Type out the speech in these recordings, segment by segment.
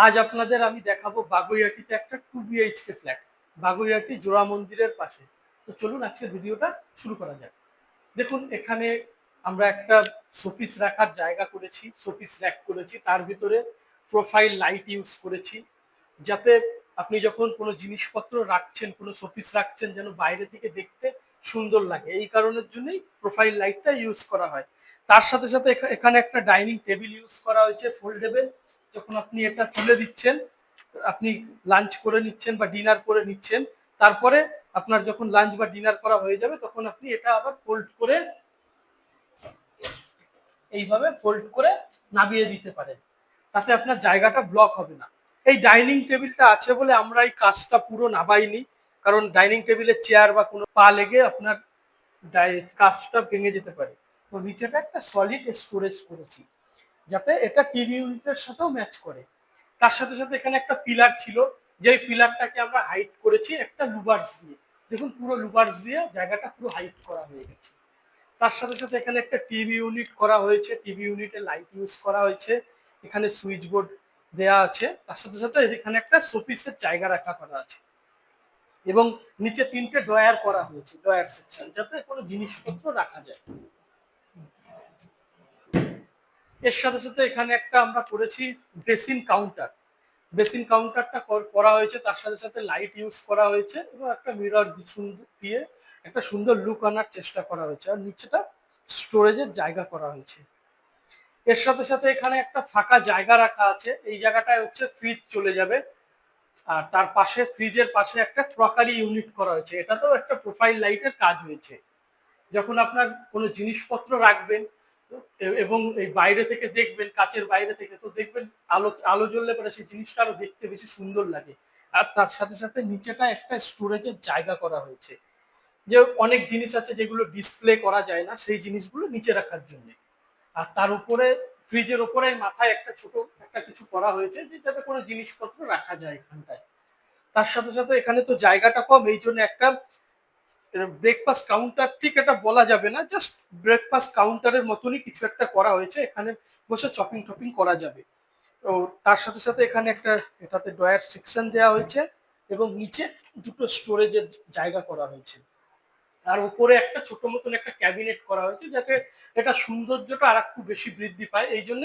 আজ আপনাদের আমি দেখাবো বাগুইআটিতে একটা 2 BHK ফ্ল্যাট, বাগুইআটি জোড়া মন্দিরের পাশে। তো চলুন আজকের ভিডিওটা শুরু করা যাক। দেখুন এখানে আমরা একটা শোপিস রাখার জায়গা করেছি, শোপিস র্যাক করেছি, তার ভিতরে প্রোফাইল লাইট ইউজ করেছি, যাতে আপনি যখন কোনো জিনিসপত্র রাখছেন, কোনো শোপিস রাখছেন, যেন বাইরে থেকে দেখতে সুন্দর লাগে। এই কারণের জন্যই প্রোফাইল লাইটটা ইউজ করা হয়। তার সাথে সাথে এখানে একটা ডাইনিং টেবিল ইউজ করা হয়েছে, ফোল্ডেবল। যখন আপনি এটা তুলে দিচ্ছেন, আপনি লাঞ্চ করে নিচ্ছেন বা ডিনার করে নিচ্ছেন, তারপরে আপনার যখন লাঞ্চ বা ডিনার করা হয়ে যাবে তখন আপনি এটা আবার ফোল্ড করে এইভাবে ফোল্ড করে নামিয়ে দিতে পারেন, তাতে আপনার জায়গাটা ব্লক হবে না। এই ডাইনিং টেবিলটা আছে বলে আমরা এই কাজটা পুরো নামাইনি, কারণ ডাইনিং টেবিলের চেয়ার বা কোনো পা লেগে আপনার কাজটা ভেঙে যেতে পারে। তো নিচেটা একটা সলিড স্টোরেজ করেছি, যাতে এটা টিভি ইউনিটের সাথেও ম্যাচ করে। তার সাথে সাথে এখানে একটা পিলার ছিল, যেই পিলারটাকে আমরা হাইট করেছি একটা লুবার্স দিয়ে। দেখুন পুরো লুবার্স দিয়ে জায়গাটা পুরো হাইট করা হয়ে গেছে। তার সাথে সাথে এখানে একটা টিভি ইউনিট করা হয়েছে, টিভি ইউনিটে লাইট ইউজ করা হয়েছে, এখানে সুইচ বোর্ড দেয়া আছে। তার সাথে সাথে এখানে একটা শোপিসের জায়গা রাখা করা আছে এবং নিচে 3টে ড্রয়ার করা হয়েছে, ড্রয়ার সেকশন, যাতে কোনো জিনিসপত্র রাখা যায়। এর সাথে সাথে এখানে একটা আমরা করেছি বেসিন কাউন্টার। বেসিন কাউন্টারটা করা হয়েছে, তার সাথে সাথে লাইট ইউজ করা হয়েছে এবং একটা মিরর দিয়ে একটা সুন্দর লুক আনার চেষ্টা করা হয়েছে। আর নিচেটা স্টোরেজের জায়গা করা হয়েছে। এর সাথে সাথে এখানে একটা ফাঁকা জায়গা রাখা আছে, এই জায়গাটায় হচ্ছে ফ্রিজ চলে যাবে। আর তার পাশে ফ্রিজের পাশে একটা ক্রকারি ইউনিট করা হয়েছে, এটাতেও একটা প্রোফাইল লাইটের কাজ হয়েছে। যখন আপনার কোনো জিনিসপত্র রাখবেন এবং এই বাইরে থেকে দেখবেন, কাচের বাইরে থেকে, তো দেখবেন আলো আলো জ্বললে পরে সেই জিনিসটা আরো দেখতে বেশি সুন্দর লাগে। আর তার সাথে সাথে নিচেটা একটা স্টোরেজের জায়গা করা হয়েছে, যে অনেক জিনিস আছে যেগুলো ডিসপ্লে করা যায় না, সেই জিনিসগুলো নিচে রাখার জন্য। আর তার উপরে ফ্রিজের উপরে মাথায় একটা ছোট একটা কিছু করা হয়েছে, যে যাতে কোনো জিনিসপত্র রাখা যায় এখানটায়। তার সাথে সাথে এখানে তো জায়গাটা কম, এই জন্য একটা ব্রেকফাস্ট কাউন্টার, ঠিক এটা বলা যাবে না, জাস্ট ব্রেকফাস্ট কাউন্টারের মতনই কিছু একটা করা হয়েছে, এখানে বসে চপিং টপিং করা যাবে। তো তার সাথে সাথে এখানে একটা এটাতে ড্রয়ার সেকশন দেওয়া হয়েছে এবং নিচে দুটো স্টোরেজের জায়গা করা হয়েছে। আর উপরে একটা ছোট মতন একটা ক্যাবিনেট করা হয়েছে, যাতে এটা সৌন্দর্যটা আর একটু বেশি বৃদ্ধি পায়। এই জন্য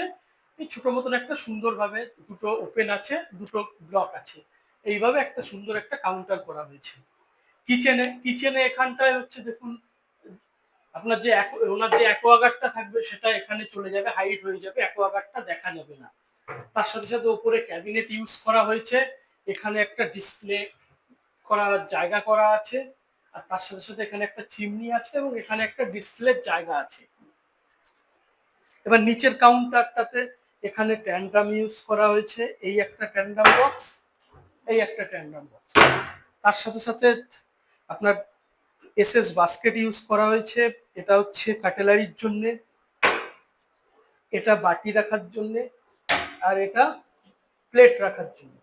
এই ছোট মতন একটা সুন্দরভাবে দুটো ওপেন আছে, দুটো ব্লক আছে, এইভাবে একটা সুন্দর একটা কাউন্টার করা হয়েছে। কিচেনে এখানটায় হচ্ছে দেখুন, আপনার যে ওনার যে অ্যাকোয়াগার্ডটা থাকবে সেটা এখানে চলে যাবে, হাইট হয়ে যাবে, অ্যাকোয়াগার্ডটা দেখা যাবে না। তার সাথে সাথে উপরে ক্যাবিনেট ইউজ করা হয়েছে, এখানে একটা ডিসপ্লে করার জায়গা করা আছে। আর তার সাথে সাথে এখানে একটা চিমনি আছে এবং এখানে একটা ডিসপ্লের জায়গা আছে। এবার নিচের কাউন্টারটাতে এখানে ট্যান্ডাম ইউজ করা হয়েছে, এই একটা ট্যান্ডাম বক্স, এই একটা ট্যান্ডাম বক্স। তার সাথে সাথে আপনার এসএস বাস্কেট ইউজ করা হয়েছে, এটা হচ্ছে কাটেলারির জন্য, এটা বাটি রাখার জন্য, আর এটা প্লেট রাখার জন্য।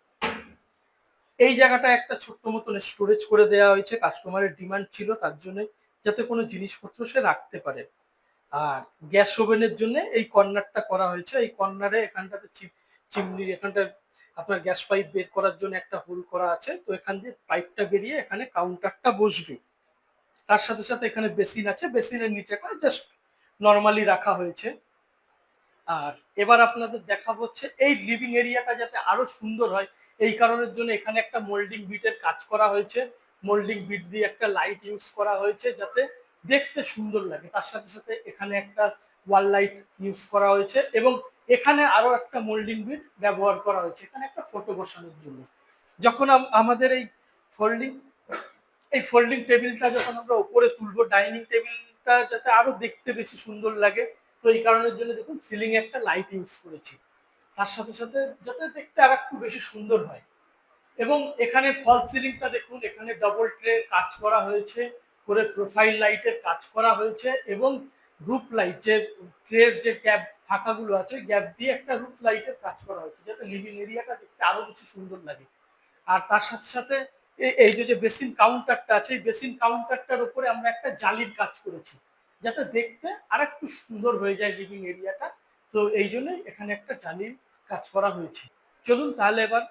এই জায়গাটা একটা ছোট্ট মতন স্টোরেজ করে দেওয়া হয়েছে, কাস্টমারের ডিমান্ড ছিল তার জন্য, যাতে কোনো জিনিসপত্র সে রাখতে পারে। আর গ্যাস ওভেনের জন্য এই কর্নারটা করা হয়েছে, এই কর্নারে এখানটাতে চিমনির এখানটা আপনার গ্যাস পাইপ বের করার জন্য একটা হোল করা আছে, তো এখান দিয়ে পাইপটা বেরিয়ে এখানে কাউন্টারটা বসবে। তার সাথে সাথে এখানে বেসিন আছে, বেসিনের নিচেটা জাস্ট নর্মালি রাখা হয়েছে। আর এবার আপনাদের দেখাবো হচ্ছে এই লিভিং এরিয়াটা যাতে আরো সুন্দর হয়, এই কারণের জন্য এখানে একটা মোল্ডিং বিটের কাজ করা হয়েছে, মোল্ডিং বিট দিয়ে একটা লাইট ইউজ করা হয়েছে যাতে দেখতে সুন্দর লাগে। তার সাথে সাথে এখানে একটা ওয়াল লাইট ইউজ করা হয়েছে এবং এখানে আরো একটা মোল্ডিং বিট ব্যবহার করা হয়েছে, এখানে একটা ফটো বসানোর জন্য। যখন আমাদের ফোল্ডিং এই ফোল্ডিং টেবিলটা যখন আমরা উপরে তুলবো, ডাইনিং টেবিলটা যাতে আরো দেখতে বেশি সুন্দর লাগে, তো এই কারণের জন্য দেখুন সিলিং একটা লাইট ইউজ করেছি, তার সাথে সাথে যাতে দেখতে আর একটু বেশি সুন্দর হয়। এবং এখানে ফল সিলিংটা দেখুন, এখানে ডবল ট্রে কাজ করা হয়েছে, করে প্রোফাইল লাইটের কাজ করা হয়েছে এবং রুফ লাইট, যে ট্রের যে গ্যাপ ফাঁকাগুলো আছে গ্যাপ দিয়ে একটা রুফ লাইটের কাজ করা হয়েছে, যাতে লিভিং এরিয়াটা দেখতে আরো বেশি সুন্দর লাগে। আর তার সাথে সাথে এই যে বেসিন কাউন্টারটা আছে, এই বেসিন কাউন্টারটার উপরে আমরা একটা জালির কাজ করেছি, যাতে দেখতে আর একটু সুন্দর হয়ে যায় লিভিং এরিয়াটা। তো এই জন্যই এখানে একটা জালির কাজ করা হয়েছে। চলুন তাহলে এবার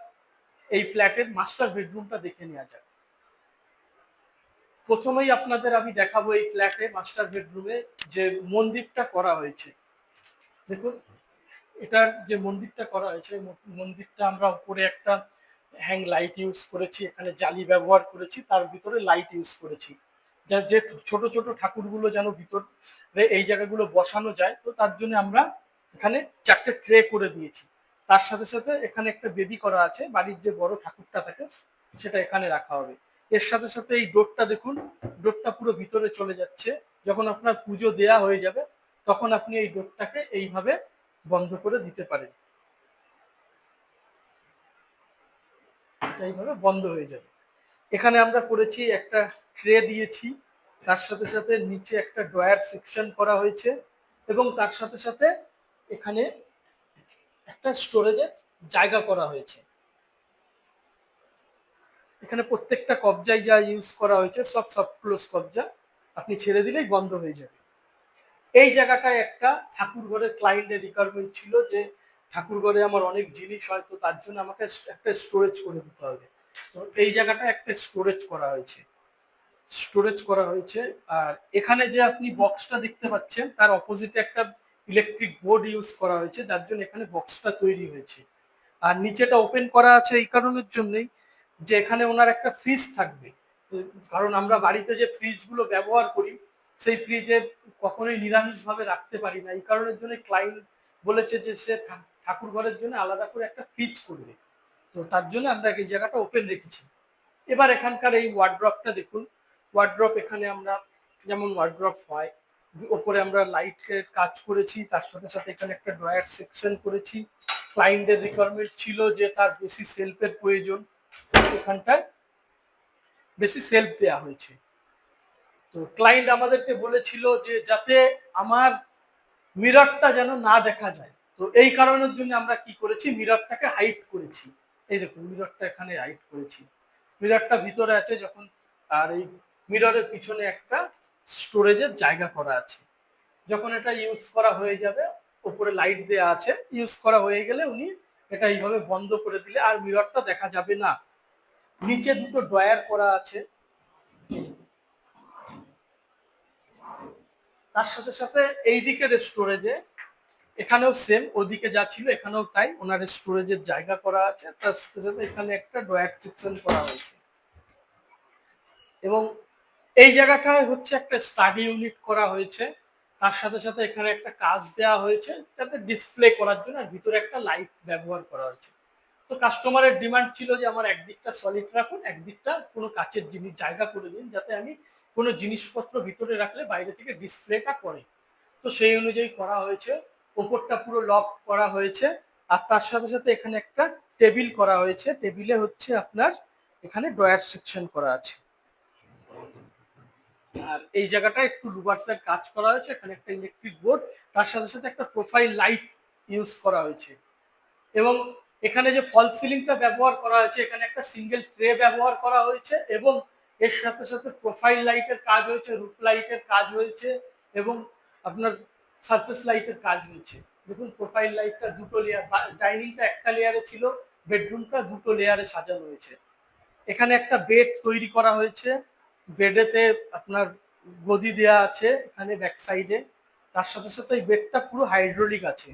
এই ফ্ল্যাটের মাস্টার বেডরুমটা দেখে নেওয়া যাক। প্রথমেই আপনাদের আমি দেখাবো এই ফ্ল্যাটে মাস্টার বেডরুমে যে মন্দিরটা করা হয়েছে। দেখুন, এটার যে মন্দিরটা করা হয়েছে, মন্দিরটা আমরা উপরে একটা হ্যাং লাইট ইউজ করেছি, এখানে জালি ব্যবহার করেছি, তার ভিতরে লাইট ইউজ করেছি, যা যে ছোট ছোট ঠাকুরগুলো যেন ভিতরে এই জায়গাগুলো বসানো যায়, তো তার জন্য আমরা এখানে 4টে ট্রে করে দিয়েছি। তার সাথে সাথে এখানে একটা বেদি করা আছে, বাড়ির যে বড় ঠাকুরটা থাকে সেটা এখানে রাখা হবে। এর সাথে সাথে এই ডোরটা দেখুন, ডোরটা পুরো ভিতরে চলে যাচ্ছে। যখন আপনার পুজো দেয়া হয়ে যাবে তখন আপনি এই ডোরটাকে এইভাবে বন্ধ করে দিতে পারেন, এইভাবে বন্ধ হয়ে যাবে। এখানে আমরা করেছি একটা ট্রে দিয়েছি, তার সাথে সাথে নিচে একটা ড্রয়ার সেকশন করা হয়েছে, এবং তার সাথে সাথে এখানে একটা স্টোরেজের জায়গা করা হয়েছে। এখানে প্রত্যেকটা কবজায় যা ইউজ করা হয়েছে সব সফট ক্লোজ কবজা, আপনি ছেড়ে দিলেই বন্ধ হয়ে যাবে। এই জায়গাটায় একটা ঠাকুর ঘরের ক্লায়েন্টের রিকোয়ারমেন্ট ছিল যে ঠাকুর ঘরে আমার অনেক জিনিস হয়, তো তার জন্য আমাকে একটা স্টোরেজ করে দিতে হবে। তো এই জায়গাটা একটা স্টোরেজ করা হয়েছে, আর এখানে যে আপনি বক্সটা দেখতে পাচ্ছেন তার অপোজিটে একটা ইলেকট্রিক বোর্ড ইউজ করা হয়েছে, যার জন্য এখানে বক্সটা তৈরি হয়েছে। আর নিচেটা ওপেন করা আছে এই কারণের জন্যই যে এখানে ওনার একটা ফ্রিজ থাকবে, কারণ আমরা বাড়িতে যে ফ্রিজগুলো ব্যবহার করি সেই ফ্রিজে কখনোই নিরামিষ ভাবে রাখতে পারি না, এই কারণের জন্য ক্লায়েন্ট বলেছে যে সে ঠাকুর ঘরের জন্য আলাদা করে একটা ফ্রিজ করবে, তো তার জন্য আমরা এই জায়গাটা ওপেন রেখেছি। এবার এখানকার এই ওয়ার্ড্রপটা দেখুন, ওয়ার্ড্রপ এখানে আমরা যেমন ওয়ার্ড্রপ হয়, ওপরে আমরা লাইটের কাজ করেছি, তার সাথে সাথে এখানে একটা ড্রয়ার সেকশন করেছি। ক্লায়েন্টের রিকোয়ারমেন্ট ছিল যে তার বেশি সেলফের প্রয়োজন, এখানটায় বেশি সেলফ দেওয়া হয়েছে। তো ক্লায়েন্ট আমাদেরকে বলেছিল যে যাতে আমার মিররটা যেন না দেখা যায়, তো এই কারণের জন্য আমরা কি করেছি, মিররটাকে হাইড করেছি। এই দেখুন মিররটা এখানে হাইড করেছি, মিররটা ভিতরে আছে যখন, আর এই মিররের পিছনে একটা স্টোরেজের জায়গা করা আছে। যখন এটা ইউজ করা হয়ে যাবে, উপরে লাইট দেওয়া আছে, ইউজ করা হয়ে গেলে উনি এটা এইভাবে বন্ধ করে দিলে আর মিররটা দেখা যাবে না। নিচে দুটো ড্রয়ার করা আছে, তার সাথে সাথে এই দিকের স্টোরেজে এখানেও সেম, ওদিকে যা ছিল এখানেও তাই, ওনার স্টোরেজের জায়গা করা আছে, তার সাথে সাথে এখানে একটা ড্রয়ার সেকশন করা হয়েছে। এবং এই জায়গাটায় হচ্ছে একটা স্টাডি ইউনিট করা হয়েছে, তার সাথে সাথে এখানে একটা কাঁচ দেওয়া হয়েছে যাতে ডিসপ্লে করার জন্য, আর ভিতরে একটা লাইট ব্যবহার করা হয়েছে। তো কাস্টমারের ডিমান্ড ছিল যে আমার একদিকটা সলিড রাখুন, একদিকটা কোনো কাচের জিনিস জায়গা করে দিন যাতে আমি কোনো জিনিসপত্র ভিতরে রাখলে বাইরে থেকে ডিসপ্লেটা করে। তো সেই অনুযায়ী করা হয়েছে, ওপরটা পুরো লক করা হয়েছে, আর তার সাথে সাথে এখানে একটা টেবিল করা হয়েছে, টেবিলে হচ্ছে আপনার এখানে ড্রয়ার সেকশন করা আছে। আর এই জায়গাটা একটু রিভার্সের কাজ করা হয়েছে, এখানে একটা ইলেকট্রিক বোর্ড, তার সাথে সাথে একটা প্রোফাইল লাইট ইউজ করা হয়েছে। এবং এখানে যে ফল সিলিংটা ব্যবহার করা হয়েছে, এখানে একটা সিঙ্গেল ট্রে ব্যবহার করা হয়েছে, এবং এর সাথে সাথে প্রোফাইল লাইটের কাজ হয়েছে, রুফ লাইটের কাজ হয়েছে, এবং আপনার সারফেস লাইটের কাজ হয়েছে। দেখুন প্রোফাইল লাইটটা দুটো লেয়ার, ডাইনিংটা একটা লেয়ারে ছিল, বেডরুমটা দুটো লেয়ারে সাজানো হয়েছে। এখানে একটা বেড তৈরি করা হয়েছে, বেডেতে আপনার গদি দেওয়া আছে এখানে ব্যাক সাইডে, তার সাথে সাথে এই বেডটা পুরো হাইড্রোলিক আছে।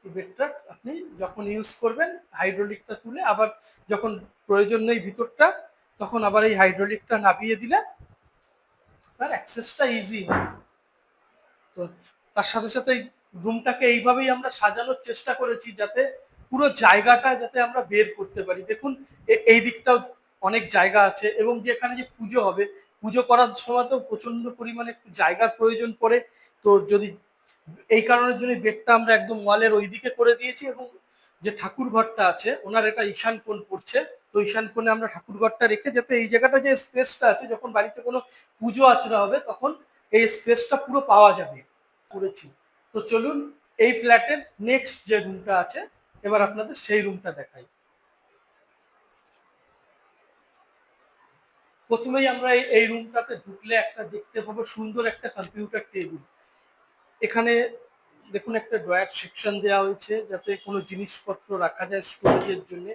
এই বেডটা আপনি যখন ইউজ করবেন হাইড্রোলিকটা তুলে আবার যখন প্রয়োজন নেই ভিতরটা, তখন আবার এই হাইড্রোলিকটা নামিয়ে দিলে তার অ্যাক্সেসটা ইজি হয়। তো তার সাথে সাথে রুমটাকে এইভাবেই আমরা সাজানোর চেষ্টা করেছি যাতে পুরো জায়গাটা যাতে আমরা বের করতে পারি। দেখুন এই দিকটাও অনেক জায়গা আছে, এবং যেখানে যে পুজো হবে, পুজো করার সময় তো প্রচন্ড পরিমাণে একটু জায়গার প্রয়োজন পড়ে। তো যদি এই কারণের জন্য বেডটা আমরা একদম ওয়ালের ওই দিকে করে দিয়েছি, এবং যে ঠাকুর ঘরটা আছে ওনার এটা ঈশান কোণ পড়ছে, তো ঈশান কোণে আমরা ঠাকুর ঘরটা রেখে যাতে এই জায়গাটা যে স্পেসটা আছে যখন বাড়িতে কোনো পুজো আচরা হবে তখন এই স্পেসটা পুরো পাওয়া যাবে করেছি। তো চলুন এই ফ্ল্যাটের নেক্সট যে রুমটা আছে এবার আপনাদের সেই রুমটা দেখাই। প্রথমেই আমরা এই রুমটাতে ঢুকলে একটা দেখতে পাবো সুন্দর একটা কম্পিউটার টেবিল। এখানে দেখুন একটা ড্রয়ার সেকশন দেওয়া হয়েছে যাতে কোনো জিনিসপত্র রাখা যায় স্টোরেজের জন্য।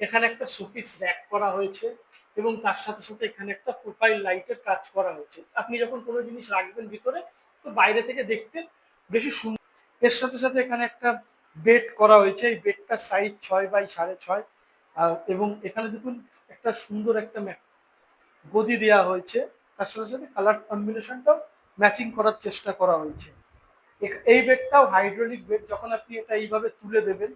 এখানে একটা শোপিস র‍্যাক করা হয়েছে এবং তার সাথে সাথে এখানে একটা প্রোফাইল লাইটের কাজ করা হয়েছে। আপনি যখন কোনো জিনিস রাখবেন ভিতরে, তো বাইরে থেকে দেখতে বেশি সুন্দর। এর সাথে সাথে এখানে একটা বেড করা হয়েছে। এই বেডটার সাইজ 6 বাই 6.5, এবং এখানে দেখুন একটা সুন্দর একটা গদি দেওয়া হয়েছে। তার সাথে সাথে কালার কম্বিনেশনটাও ম্যাচিং করার চেষ্টা করা হয়েছে। এই বেডটাও হাইড্রোলিক বেড। যখন আপনি এটা এইভাবে তুলে দেবেন,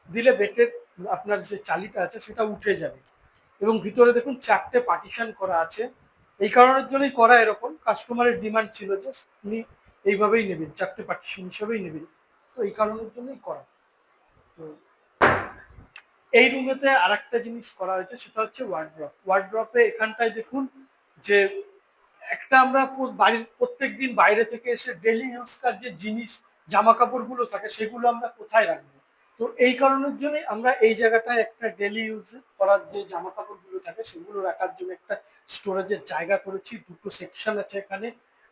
দিলে বেডের আপনার যে চালিটা আছে সেটা উঠে যাবে। এবং ভিতরে দেখুন 4টে পার্টিশন করা আছে। এই কারণের জন্যই করা এরকম, কাস্টমারের ডিমান্ড ছিল যে উনি এইভাবেই নেবেন, 4টে পার্টিশন হিসাবেই নেবেন। তো এই কারণের জন্যই করা। তো এই রুমেতে আরেকটা জিনিস করা হয়েছে, সেটা হচ্ছে ওয়ার্ড্রপ। ওয়ার্ড্রপে এখানটায় দেখুন যে একটা আমরা বাড়ির প্রত্যেকদিন বাইরে থেকে এসে ডেলি ইউজকার যে জিনিস, জামা কাপড়গুলো থাকে সেগুলো আমরা কোথায় রাখবো। তো এই কারণের জন্যই আমরা এই জায়গাটায় একটা ডেলি ইউজ করার যে জামা কাপড়গুলো থাকে সেগুলো রাখার জন্য একটা স্টোরেজের জায়গা করেছি। দুটো সেকশন আছে এখানে,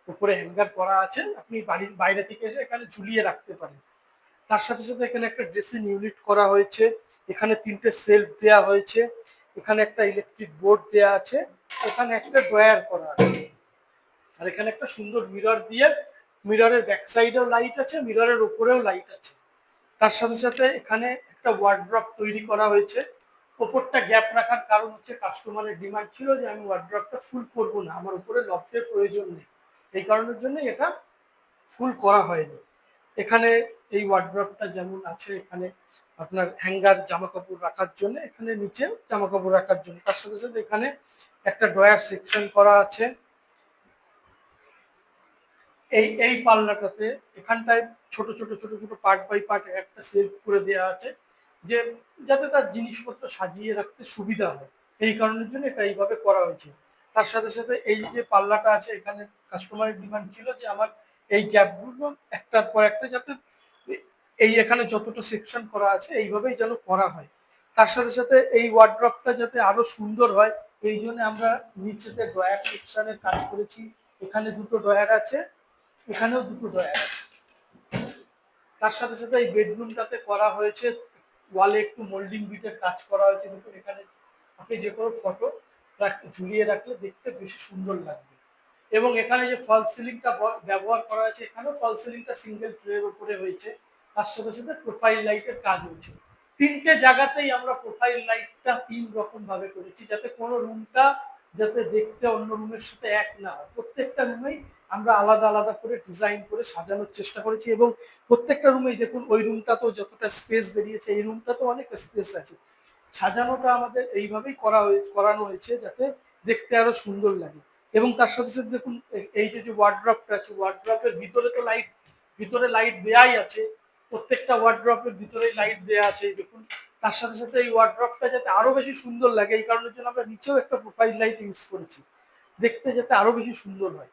উপরে হ্যাঙ্গার করা আছে, আপনি বাড়ির বাইরে থেকে এসে এখানে ঝুলিয়ে রাখতে পারেন। তার সাথে সাথে এখানে একটা ড্রেসিং ইউনিট করা হয়েছে। এখানে 3টে সেলফ দেওয়া হয়েছে। এখানে একটা ইলেকট্রিক বোর্ড দেওয়া আছে। এখানে একটা ড্রয়ার করা আছে। আর এখানে একটা সুন্দর মিরর দিয়ে, মিররের ব্যাক সাইডেও লাইট আছে, মিররের উপরেও লাইট আছে। তার সাথে সাথে এখানে একটা ওয়ার্ড্রপ তৈরি করা হয়েছে। ওপরটা গ্যাপ রাখার কারণ হচ্ছে কাস্টমারের ডিমান্ড ছিল যে আমি ওয়ার্ড্রপটা ফুল করবো না, আমার উপরে লফটের প্রয়োজন নেই। এই কারণের জন্য এটা ফুল করা হয়নি। এখানে এই ওয়ার্ড্রপটা যেমন আছে, এখানে আপনার হ্যাঙ্গার জামা কাপড় রাখার জন্য, এখানে নিচে জামা কাপড় রাখার জন্য। তার সাথে সাথে এখানে একটা ড্রয়ার সেকশন করা আছে। এই পাল্লাটাতে এখানটায় ছোট ছোট ছোট ছোট পার্ট বাই পার্ট একটা সেলফ করে দেওয়া আছে, যে যাতে তার জিনিসপত্র সাজিয়ে রাখতে সুবিধা হয়। এই কারণের জন্য এটা এইভাবে করা হয়েছে। তার সাথে সাথে এই যে পাল্লাটা আছে, এখানে কাস্টমারের ডিমান্ড ছিল যে আমার এই গ্যাপগুলো একটার পর একটা যাতে এই এখানে যতটা সেকশন করা আছে এইভাবেই যেন করা হয়। তার সাথে সাথে এই ওয়ার্ড্রপটা যাতে আরো সুন্দর হয়, এই জন্য আমরা নিচেতে ড্রয়ার সেকশনের কাজ করেছি। এখানে দুটো ড্রয়ার আছে, এখানেও দুটো ড্রয়ার আছে। তার সাথে সাথে এই বেডরুমটাতে করা হয়েছে, ওয়ালে একটু মোল্ডিং বিটের কাজ করা হয়েছে। দেখুন এখানে আপনি যে কোনো ফটো ঝুলিয়ে রাখলে দেখতে বেশি সুন্দর লাগবে। এবং এখানে যে ফল সিলিংটা ব্যবহার করা হয়েছে, এখানেও ফল সিলিংটা সিঙ্গেল ট্রের উপরে হয়েছে। তার সাথে সাথে প্রোফাইল লাইটের কাজ হয়েছে। 3টে জায়গাতেই আমরা প্রোফাইল লাইটটা 3 রকম ভাবে করেছি, যাতে কোনো রুমটা যাতে দেখতে অন্য রুমের সাথে এক না হয়। প্রত্যেকটা রুমেই আমরা আলাদা আলাদা করে ডিজাইন করে সাজানোর চেষ্টা করেছি। এবং প্রত্যেকটা রুমেই দেখুন, ওই রুমটাতেও যতটা স্পেস বেরিয়েছে, এই রুমটাতেও অনেক স্পেস আছে। সাজানোটা আমাদের এইভাবেই করানো হয়েছে যাতে দেখতে আরো সুন্দর লাগে। এবং তার সাথে সাথে দেখুন এই যে যে ওয়ার্ড্রপটা আছে, ওয়ার্ড্রপের ভিতরে তো লাইট, ভিতরে লাইট দেয়াই আছে। প্রত্যেকটা ওয়ার্ড্রপের ভিতরেই লাইট দেয়া আছে, এই দেখুন। তার সাথে সাথে এই ওয়ার্ড্রপটা যাতে আরো বেশি সুন্দর লাগে, এই কারণের জন্য আমরা নিচেও একটা প্রোফাইল লাইট ইউজ করেছি, দেখতে যাতে আরো বেশি সুন্দর হয়।